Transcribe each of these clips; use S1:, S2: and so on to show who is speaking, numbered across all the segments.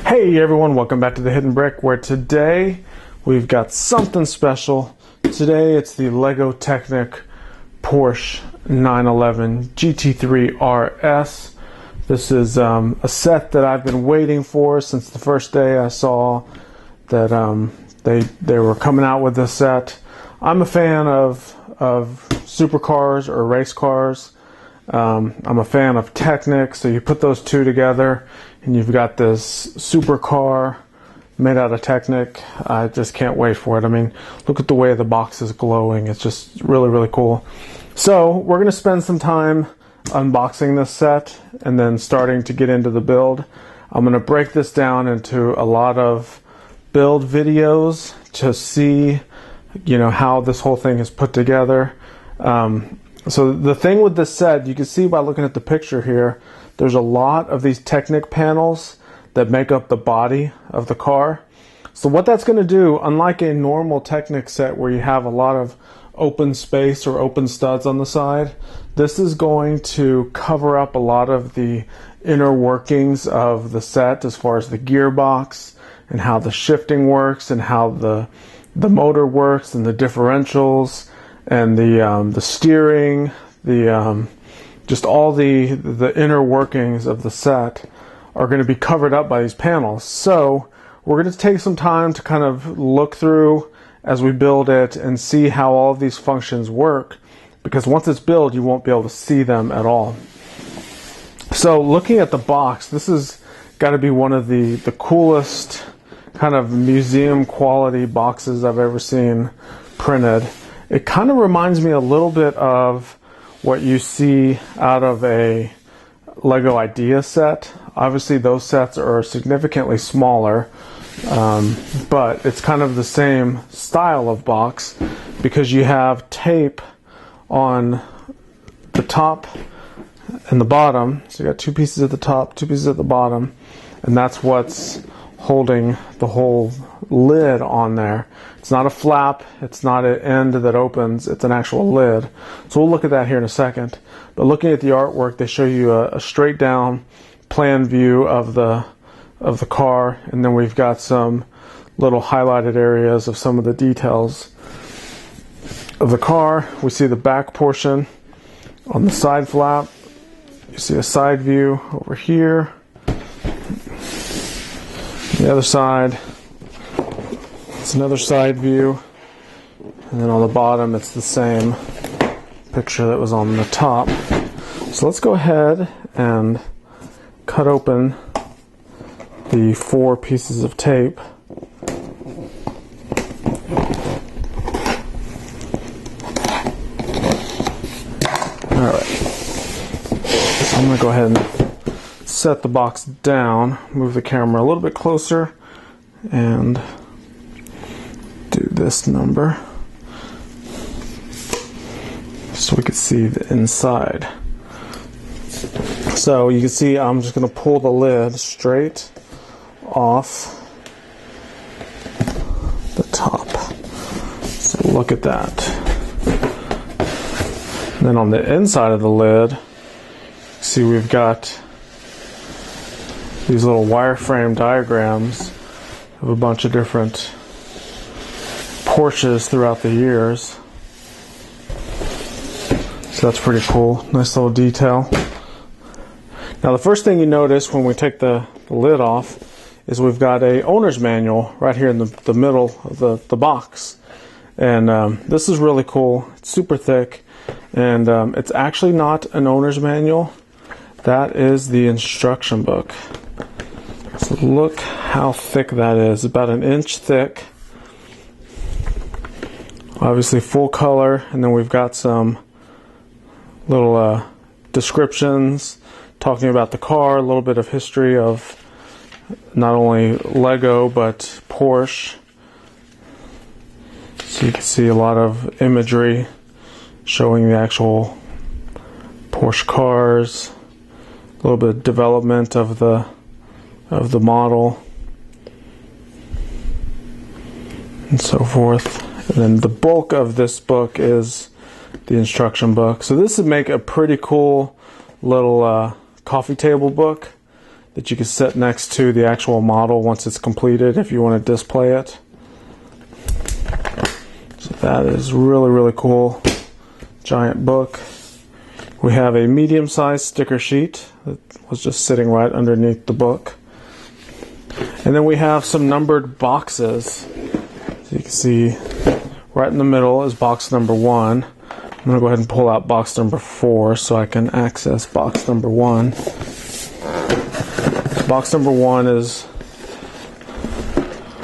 S1: Hey everyone, welcome back to the Hidden Brick, where today we've got something special. Today it's the Lego Technic Porsche 911 GT3 RS. This is a set that I've been waiting for since the first day I saw that they were coming out with this set. I'm a fan of supercars or race cars. I'm a fan of Technic, so you put those two together and you've got this supercar made out of Technic. I just can't wait for it. I mean, look at the way the box is glowing. It's just really, really cool. So we're going to spend some time unboxing this set and then starting to get into the build. I'm going to break this down into a lot of build videos to see, you know, how this whole thing is put together. So the thing with this set, you can see by looking at the picture here, there's a lot of these Technic panels that make up the body of the car. So what that's going to do, unlike a normal Technic set where you have a lot of open space or open studs on the side, this is going to cover up a lot of the inner workings of the set as far as the gearbox and how the shifting works and how the motor works and the differentials and the steering, just all the inner workings of the set are going to be covered up by these panels. So we're going to take some time to kind of look through as we build it and see how all of these functions work, because once it's built you won't be able to see them at all. So looking at the box, this has got to be one of the coolest kind of museum quality boxes I've ever seen printed. It kind of reminds me a little bit of what you see out of a Lego Idea set. Obviously those sets are significantly smaller, but it's kind of the same style of box because you have tape on the top and the bottom. So you got two pieces at the top, two pieces at the bottom, and that's what's holding the whole lid on there. It's not a flap, it's not an end that opens, it's an actual lid. So we'll look at that here in a second. But looking at the artwork, they show you a straight down plan view of the car, and then we've got some little highlighted areas of some of the details of the car. We see the back portion on the side flap. You see a side view over here. The other side, it's another side view, and then on the bottom it's the same picture that was on the top. So let's go ahead and cut open the 4 pieces of tape. Alright, so I'm going to go ahead and set the box down, move the camera a little bit closer, and do this number so we can see the inside. So you can see I'm just going to pull the lid straight off the top. So look at that. And then on the inside of the lid, see we've got these little wireframe diagrams of a bunch of different Porsches throughout the years. So that's pretty cool. Nice little detail. Now the first thing you notice when we take the lid off is we've got a owner's manual right here in the middle of the box. And this is really cool. It's super thick. And it's actually not an owner's manual. That is the instruction book. So look how thick that is, about 1 inch thick. Obviously full color, and then we've got some little descriptions talking about the car, a little bit of history of not only Lego but Porsche. So you can see a lot of imagery showing the actual Porsche cars, a little bit of development of the model and so forth. And then the bulk of this book is the instruction book. So this would make a pretty cool little coffee table book that you can set next to the actual model once it's completed if you want to display it. So that is really, really cool. Giant book. We have a medium-sized sticker sheet that was just sitting right underneath the book. And then we have some numbered boxes. So you can see right in the middle is box number 1. I'm going to go ahead and pull out box number 4 so I can access box number 1. Box number 1 is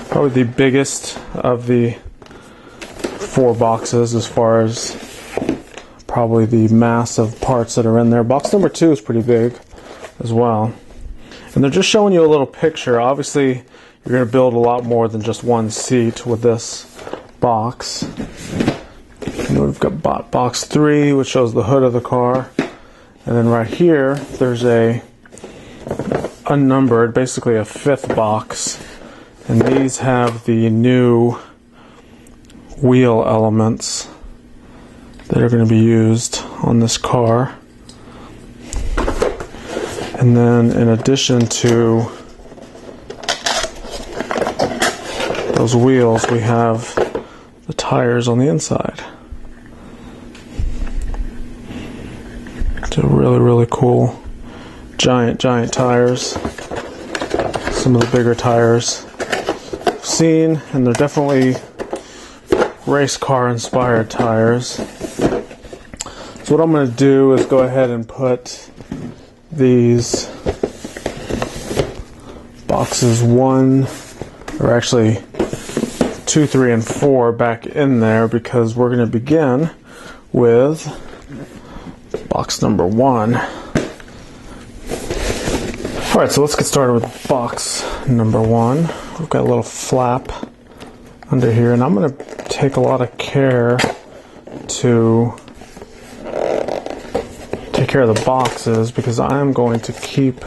S1: probably the biggest of the 4 boxes as far as probably the mass of parts that are in there. Box number 2 is pretty big as well. And they're just showing you a little picture. Obviously, you're going to build a lot more than just one seat with this box. And we've got box 3, which shows the hood of the car. And then right here, there's a unnumbered, basically a 5th box. And these have the new wheel elements that are going to be used on this car. And then in addition to those wheels, we have the tires on the inside. It's a really, really cool giant tires. Some of the bigger tires I've seen, and they're definitely race car inspired tires. So what I'm going to do is go ahead and put these boxes 1, or actually 2, 3, and 4 back in there, because we're going to begin with box number 1. Alright, so let's get started with box number 1. We've got a little flap under here, and I'm going to take a lot of care to take care of the boxes, because I'm going to keep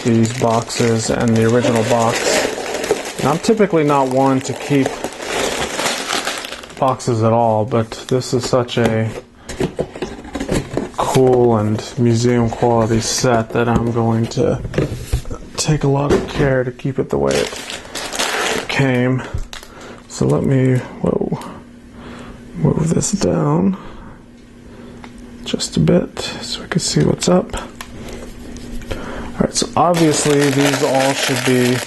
S1: these boxes and the original box. And I'm typically not one to keep boxes at all, but this is such a cool and museum quality set that I'm going to take a lot of care to keep it the way it came. So let me move this down just a bit so we can see what's up. Alright, so obviously these all should be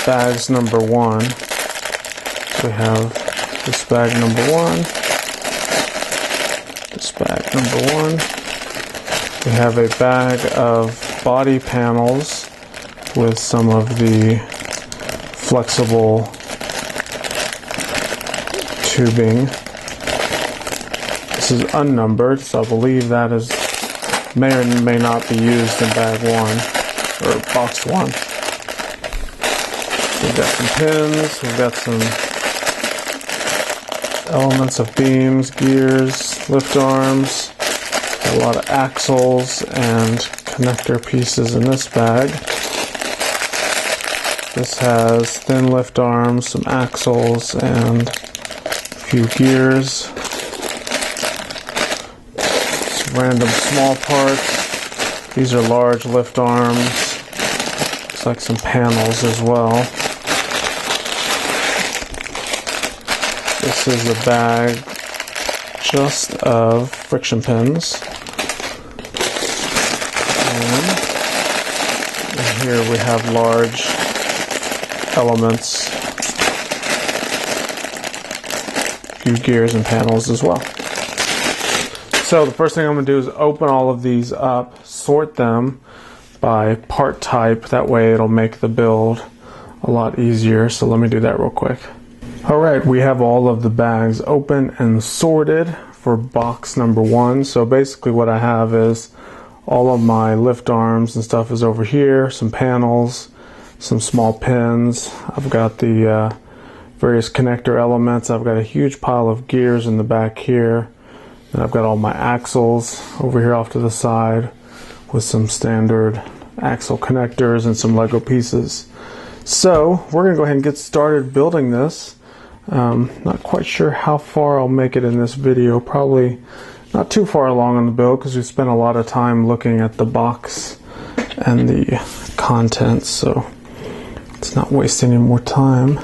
S1: bags number 1. We have this bag number 1, this bag number 1. We have a bag of body panels with some of the flexible tubing. This is unnumbered, so I believe that is may or may not be used in bag 1 or box 1. We've got some pins, we've got some elements of beams, gears, lift arms, a lot of axles and connector pieces in this bag. This has thin lift arms, some axles, and a few gears. Random small parts. These are large lift arms. Looks like some panels as well. This is a bag just of friction pins. And here we have large elements, a few gears and panels as well. So the first thing I'm going to do is open all of these up, sort them by part type. That way it'll make the build a lot easier. So let me do that real quick. Alright, we have all of the bags open and sorted for box number 1. So basically what I have is all of my lift arms and stuff is over here, some panels, some small pins. I've got the various connector elements. I've got a huge pile of gears in the back here. And I've got all my axles over here off to the side with some standard axle connectors and some Lego pieces. So we're going to go ahead and get started building this. Not quite sure how far I'll make it in this video. Probably not too far along on the build because we spent a lot of time looking at the box and the contents, so let's not waste any more time.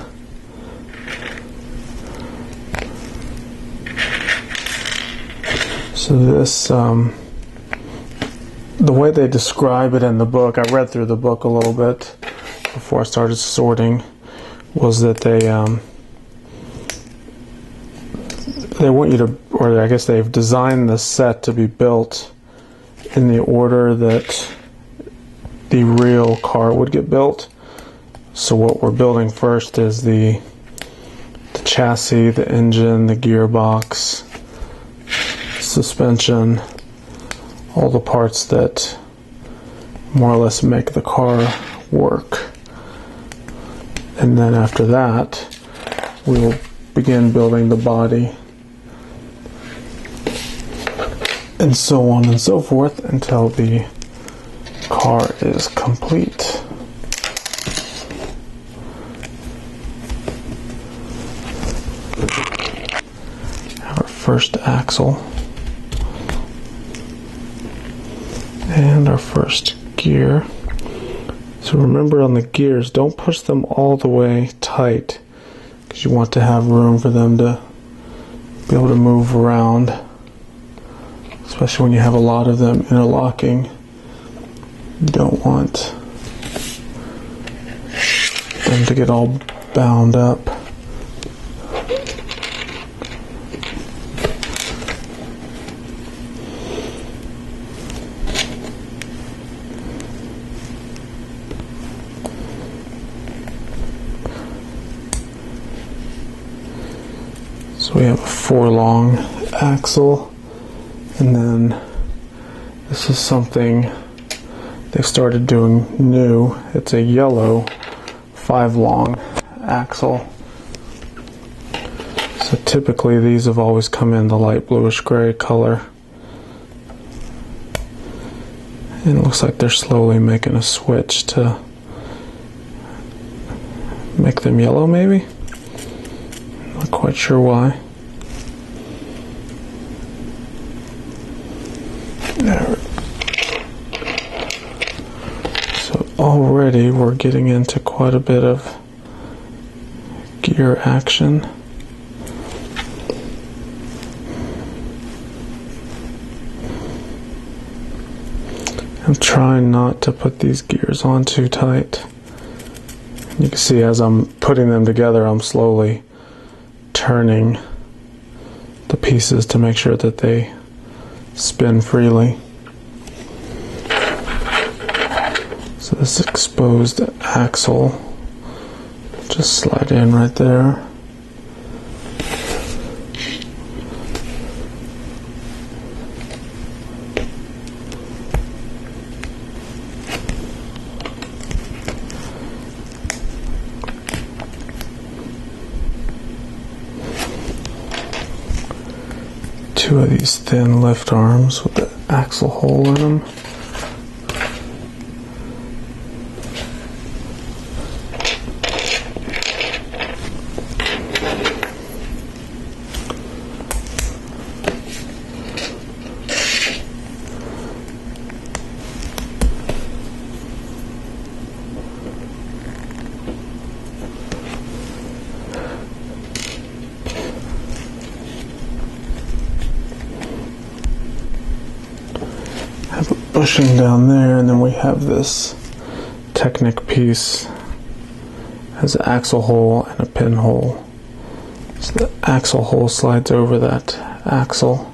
S1: So this, the way they describe it in the book, I read through the book a little bit before I started sorting, was that they want you to, or I guess they've designed the set to be built in the order that the real car would get built. So what we're building first is the chassis, the engine, the gearbox, suspension, all the parts that more or less make the car work. And then after that, we will begin building the body, and so on and so forth until the car is complete. Our first axle and our first gear. So remember, on the gears, don't push them all the way tight, because you want to have room for them to be able to move around, especially when you have a lot of them interlocking. You don't want them to get all bound up. So we have a 4-long axle, and then this is something they started doing new. It's a yellow 5-long axle. So typically these have always come in the light bluish gray color, and it looks like they're slowly making a switch to make them yellow, maybe? Not quite sure why. There. So already we're getting into quite a bit of gear action. I'm trying not to put these gears on too tight. You can see as I'm putting them together, I'm slowly turning the pieces to make sure that they spin freely. So this exposed axle, just slide in right there. Two of these thin lift arms with the axle hole in them. Bushing down there, and then we have this Technic piece, has an axle hole and a pinhole. So the axle hole slides over that axle.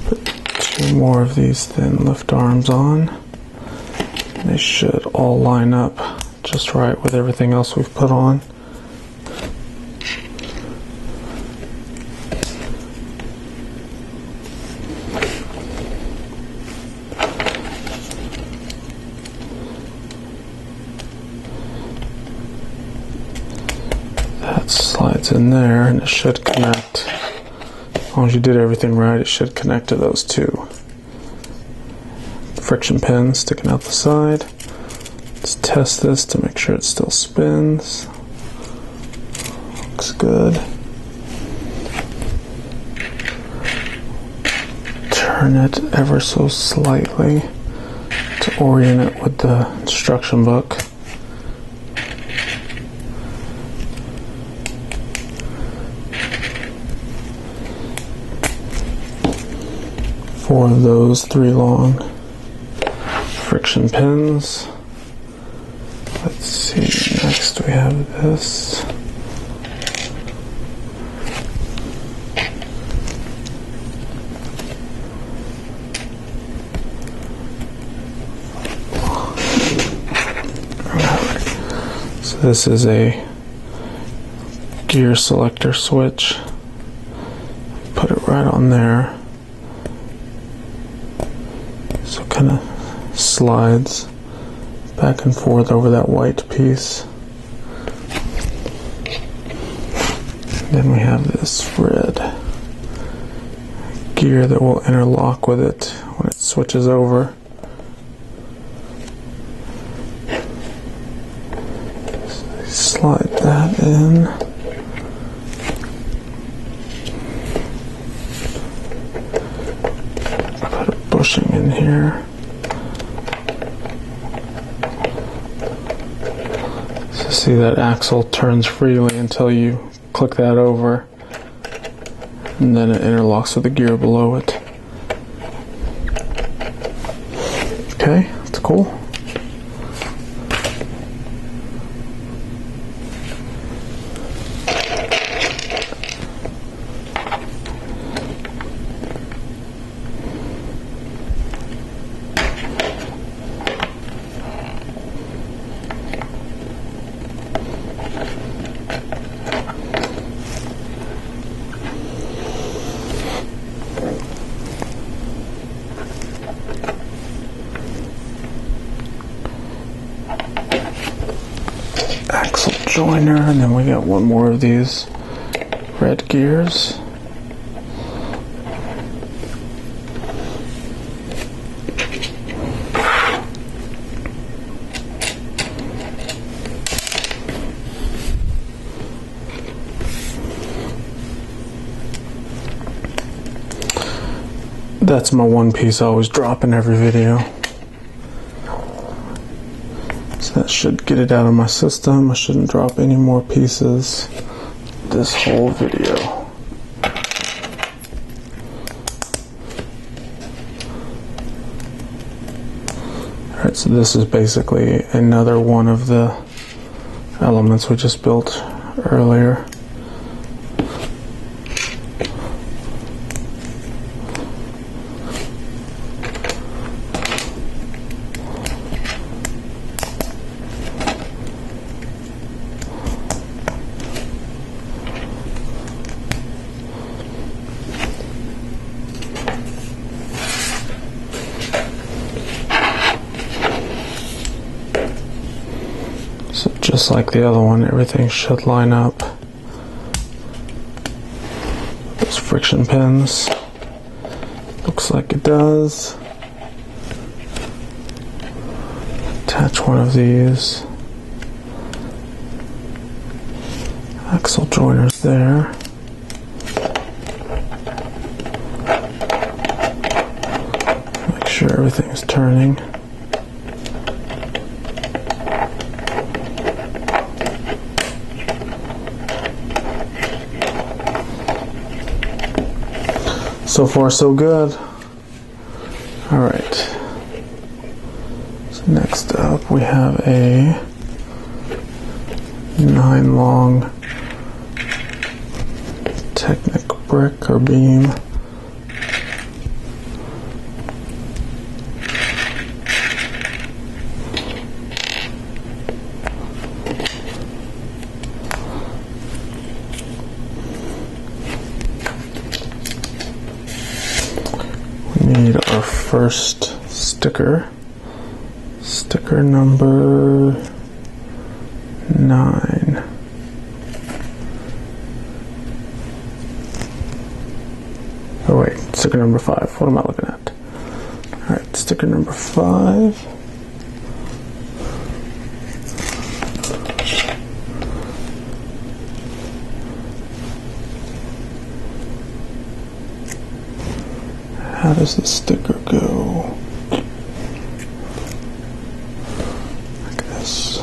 S1: Put two more of these thin lift arms on. They should all line up just right with everything else we've put on. Slides in there, and it should connect. As long as you did everything right, it should connect to those two friction pins sticking out the side. Let's test this to make sure it still spins. Looks good. turn it ever so slightly to orient it with the instruction book. Four of those 3 long friction pins. Let's see, next we have this. So this is a gear selector switch. Put it right on there. So it kind of slides back and forth over that white piece. Then we have this red gear that will interlock with it when it switches over. So slide that in. Put a bushing in here. See, that axle turns freely until you click that over, and then it interlocks with the gear below it. Okay, that's cool. Axle joiner, and then we got one more of these red gears. That's my one piece I always drop in every video. That should get it out of my system. I shouldn't drop any more pieces this whole video. Alright, so this is basically another one of the elements we just built earlier. So just like the other one, everything should line up. Those friction pins. Looks like it does. Attach one of these. Axle joiners there. Make sure everything's turning. So far, so good. Alright. So next up, we have a 9 long Technic brick or beam. Need our first sticker. Sticker number 9. Oh wait, sticker number 5. What am I looking at? Alright, sticker number 5. How does the sticker go? Like this.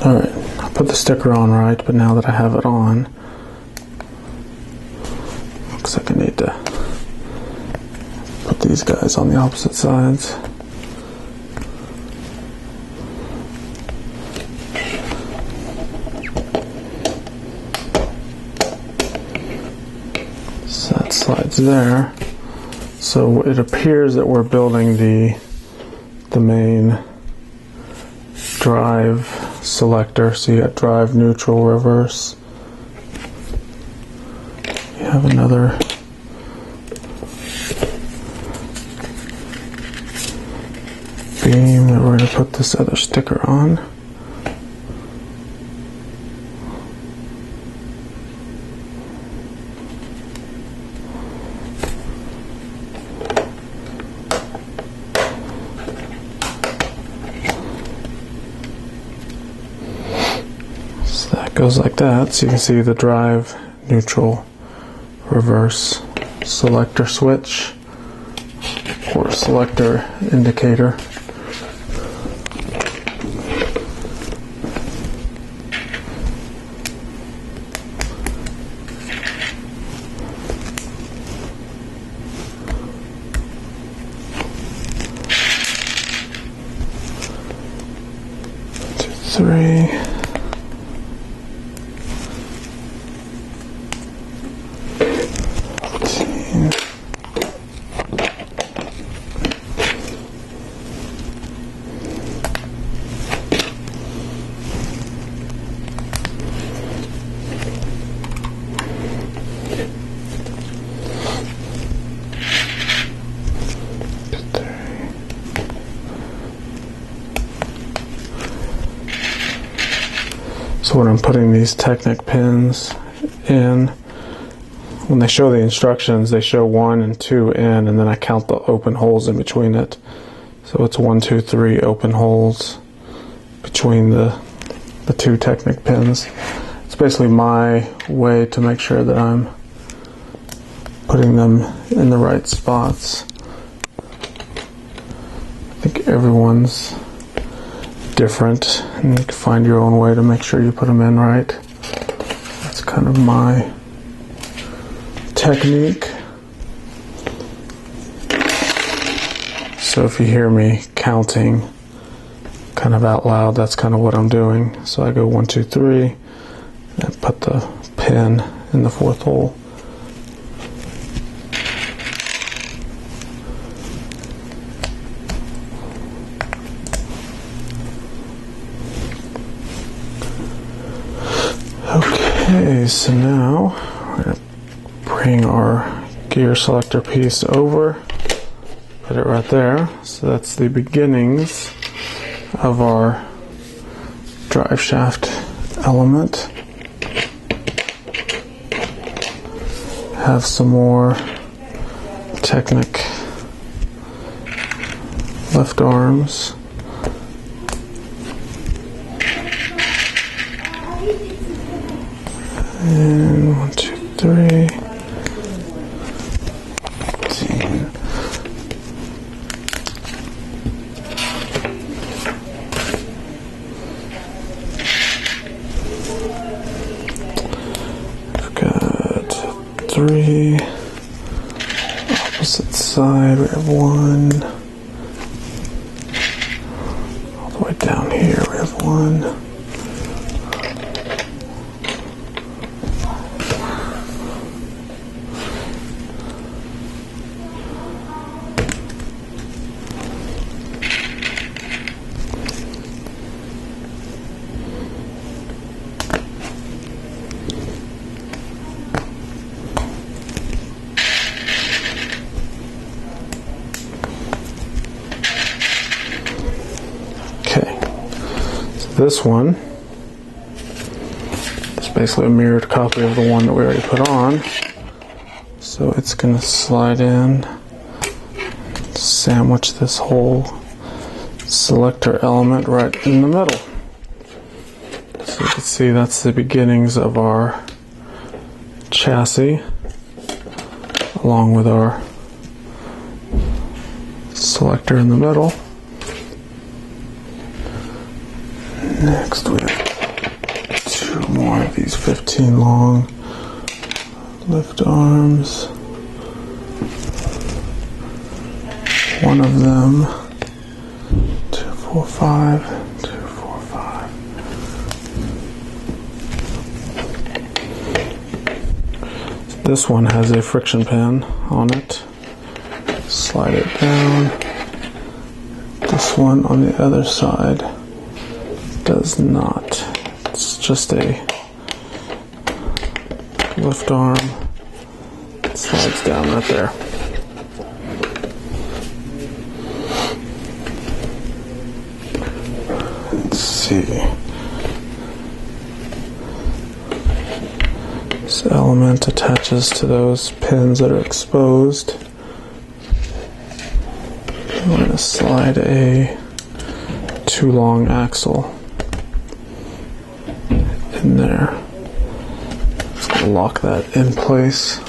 S1: Alright, I put the sticker on right, but now that I have it on, looks like I need to put these guys on the opposite sides. So that slides there. So it appears that we're building the main drive selector. So you got drive, neutral, reverse. You have another beam that we're going to put this other sticker on. Goes like that, so you can see the drive, neutral, reverse, selector switch, or selector indicator. Two, three. So when I'm putting these Technic pins in, when they show the instructions, they show 1 and 2 in, and then I count the open holes in between it. So it's 1, 2, 3 open holes between the two Technic pins. It's basically my way to make sure that I'm putting them in the right spots. I think everyone's different, and you can find your own way to make sure you put them in right. That's kind of my technique. So if you hear me counting kind of out loud, that's kind of what I'm doing. So I go 1, 2, 3, and put the pin in the 4th hole. Okay, so now we're going to bring our gear selector piece over, put it right there. So that's the beginnings of our drive shaft element. Have some more Technic lift arms. And 1, 2, 3. 15. We've got 3. Opposite side, we have 1. All the way down here, we have 1. This one is basically a mirrored copy of the one that we already put on. So it's going to slide in sandwich this whole selector element right in the middle. So you can see that's the beginnings of our chassis, along with our selector in the middle. Next we have two more of these 15 long lift arms. One of them, 245, 245. This one has a friction pin on it. Slide it down. This one on the other side does not. It's just a lift arm. It slides down right there. Let's see. This element attaches to those pins that are exposed. I'm going to slide a too long axle in there. Just going to lock that in place.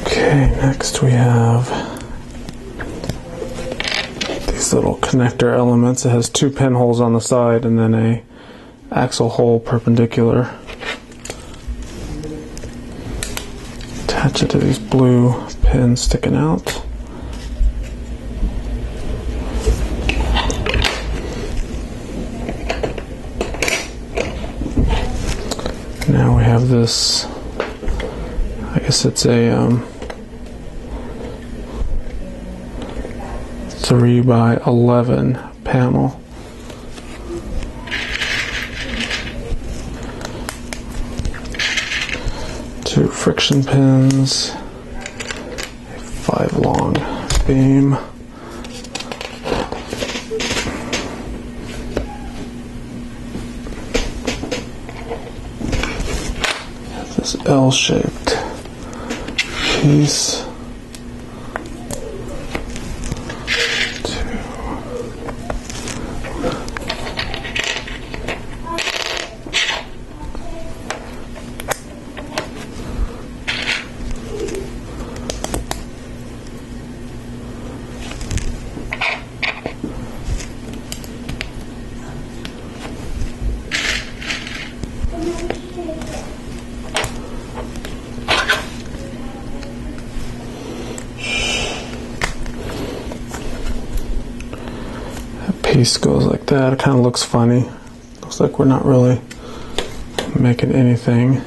S1: Okay, next we have these little connector elements. It has two pinholes on the side and then a axle hole perpendicular. Attach it to these blue pins sticking out. Now we have this, I guess it's a 3x11 panel. Two friction pins, a 5 long beam. This L-shaped piece. Piece goes like that. It kind of looks funny. Looks like we're not really making anything.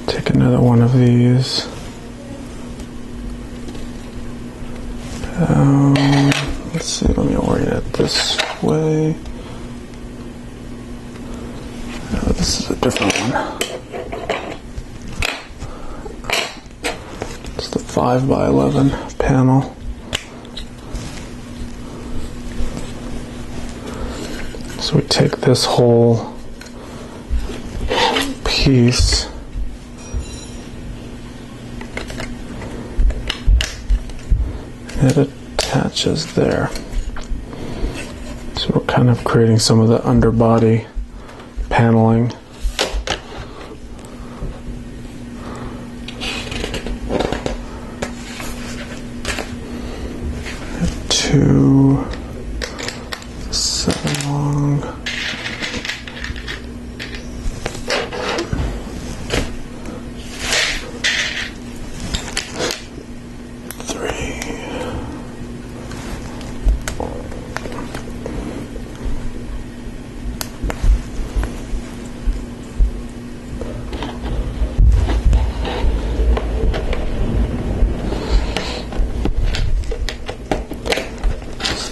S1: Take another one of these. Let's see, let me orient it this way. Oh, this is a different one. It's the 5x11 panel. So we take this whole piece and it attaches there. So we're kind of creating some of the underbody paneling. Two 7 long.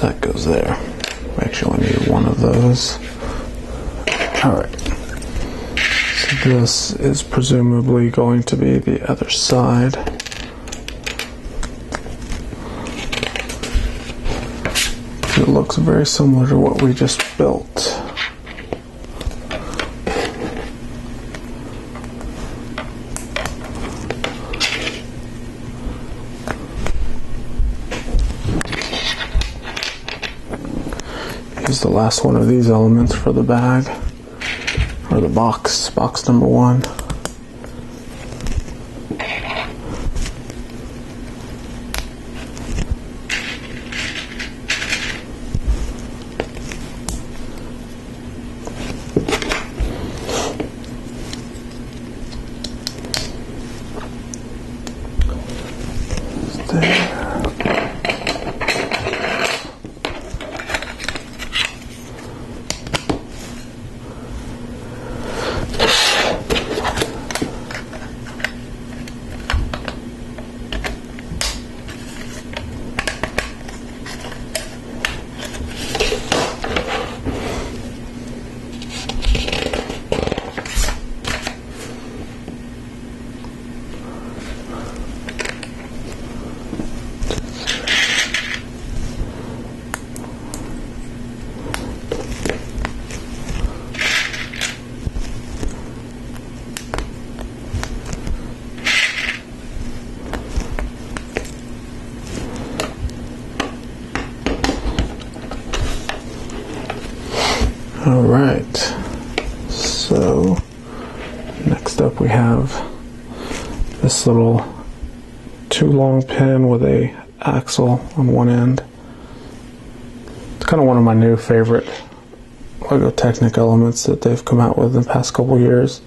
S1: That goes there. We actually only need one of those. Alright. So this is presumably going to be the other side. It looks very similar to what we just built. Use the last one of these elements for the bag, or the box number 1. Alright, so next up we have this little 2-long pin with a axle on one end. It's kind of one of my new favorite Lego Technic elements that they've come out with in the past couple years.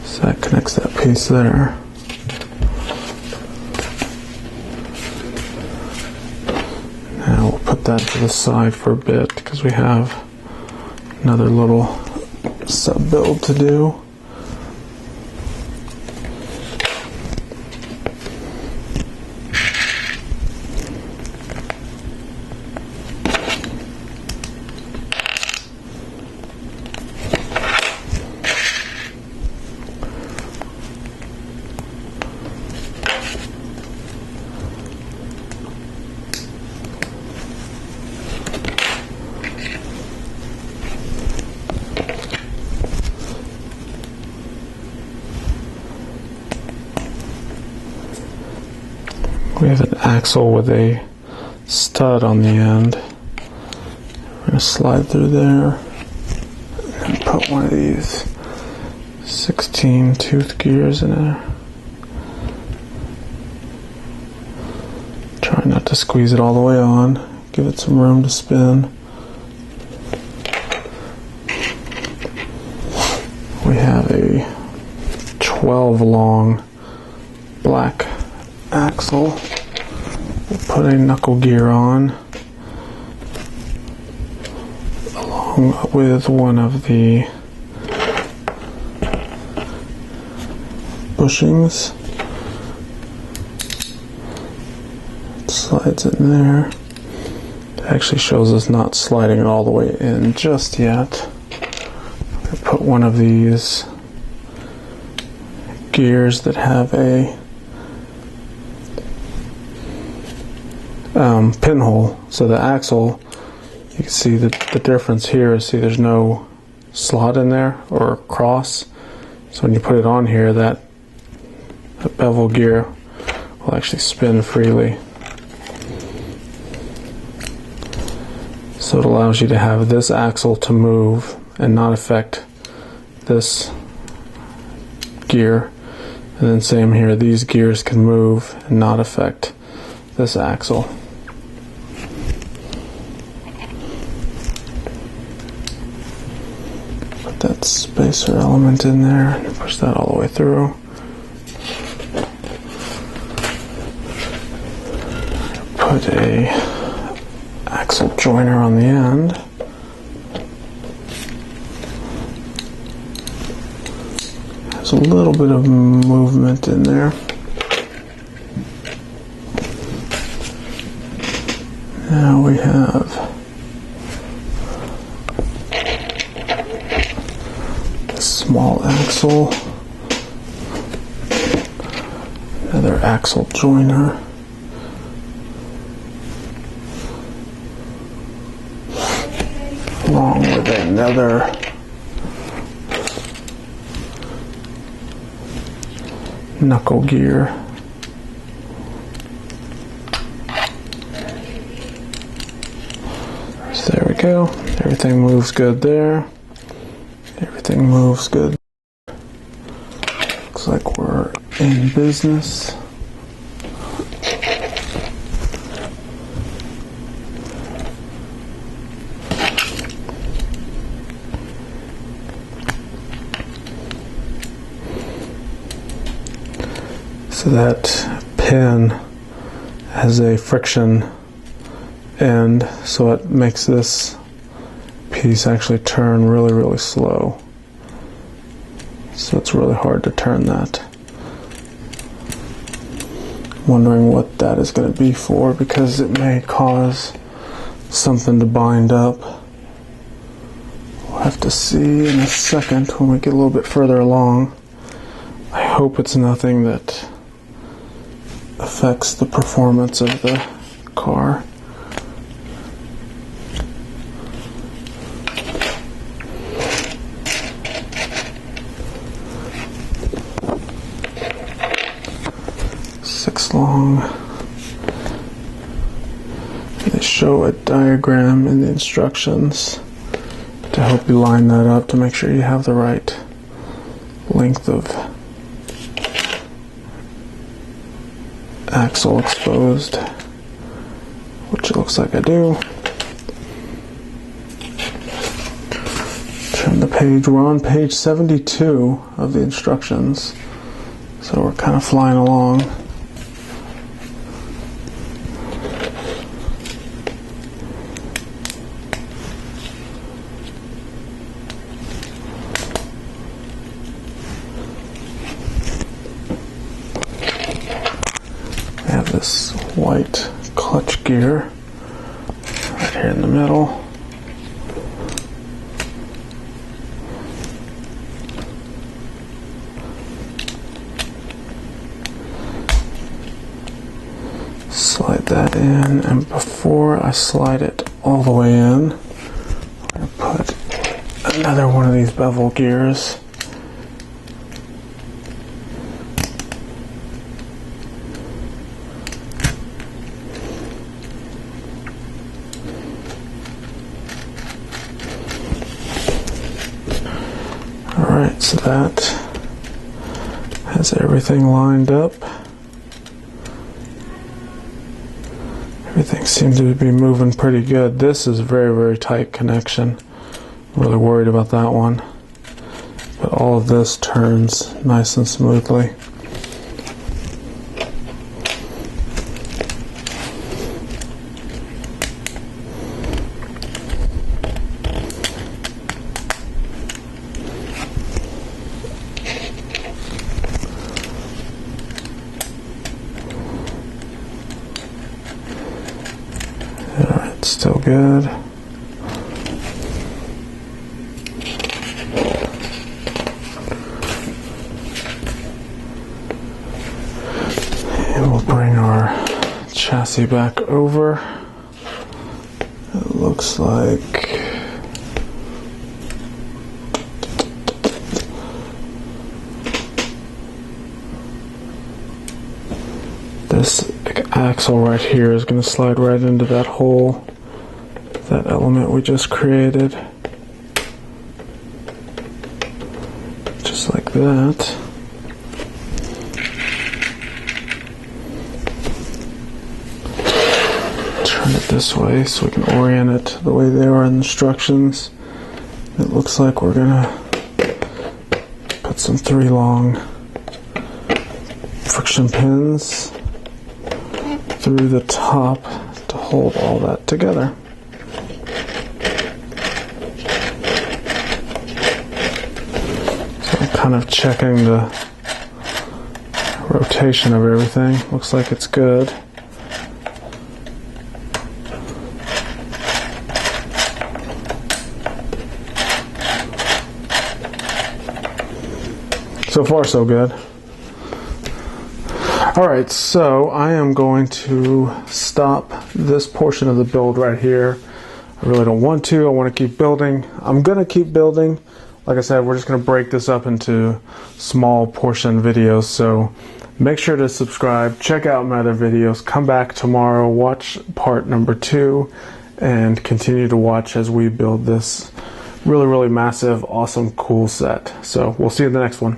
S1: So that connects that piece there. Now we'll put that to the side for a bit because we have another little sub-build to do. We have an axle with a stud on the end. We're going to slide through there and put one of these 16 tooth gears in there. Try not to squeeze it all the way on. Give it some room to spin. We have a 12 long black axle. We'll put a knuckle gear on along with one of the bushings. It slides in there. It actually shows us not sliding it all the way in just yet. I put one of these gears that have a pinhole, so the axle, you can see that the difference here is, see, there's no slot in there or cross, so when you put it on here, that bevel gear will actually spin freely. So it allows you to have this axle to move and not affect this gear, and then same here, these gears can move and not affect this axle. Put that spacer element in there and push that all the way through. Put a axle joiner on the end. There's a little bit of movement in there. Now we have a small axle axle joiner. Along with another knuckle gear. So there we go. Everything moves good there. Everything moves good. Looks like we're in business. So that pin has a friction end, so it makes this piece actually turn really, really slow. So it's really hard to turn that. Wondering what that is going to be for, because it may cause something to bind up. We'll have to see in a second when we get a little bit further along. I hope it's nothing that affects the performance of the car. Six long. They show a diagram in the instructions to help you line that up to make sure you have the right length of axle exposed, which it looks like I do. Turn the page. We're on page 72 of the instructions, so we're kind of flying along. We have this white clutch gear right here in the middle. Slide that in, and before I slide it all the way in, I'm going to put another one of these bevel gears. Alright, so that has everything lined up. Everything seems to be moving pretty good. This is a very, very tight connection. I'm really worried about that one. But all of this turns nice and smoothly. Alright, still good. And we'll bring our chassis back over. It looks like this axle right here is going to slide right into that hole, that element we just created. Just like that. Turn it this way so we can orient it the way they are in the instructions. It looks like we're going to put some 3 long friction pins through the top to hold all that together. So I'm kind of checking the rotation of everything. Looks like it's good. So far, so good. Alright, so I am going to stop this portion of the build right here. I really don't want to. I want to keep building. I'm going to keep building. Like I said, we're just going to break this up into small portion videos. So make sure to subscribe, check out my other videos, come back tomorrow, watch part number 2, and continue to watch as we build this really, really massive, awesome, cool set. So we'll see you in the next one.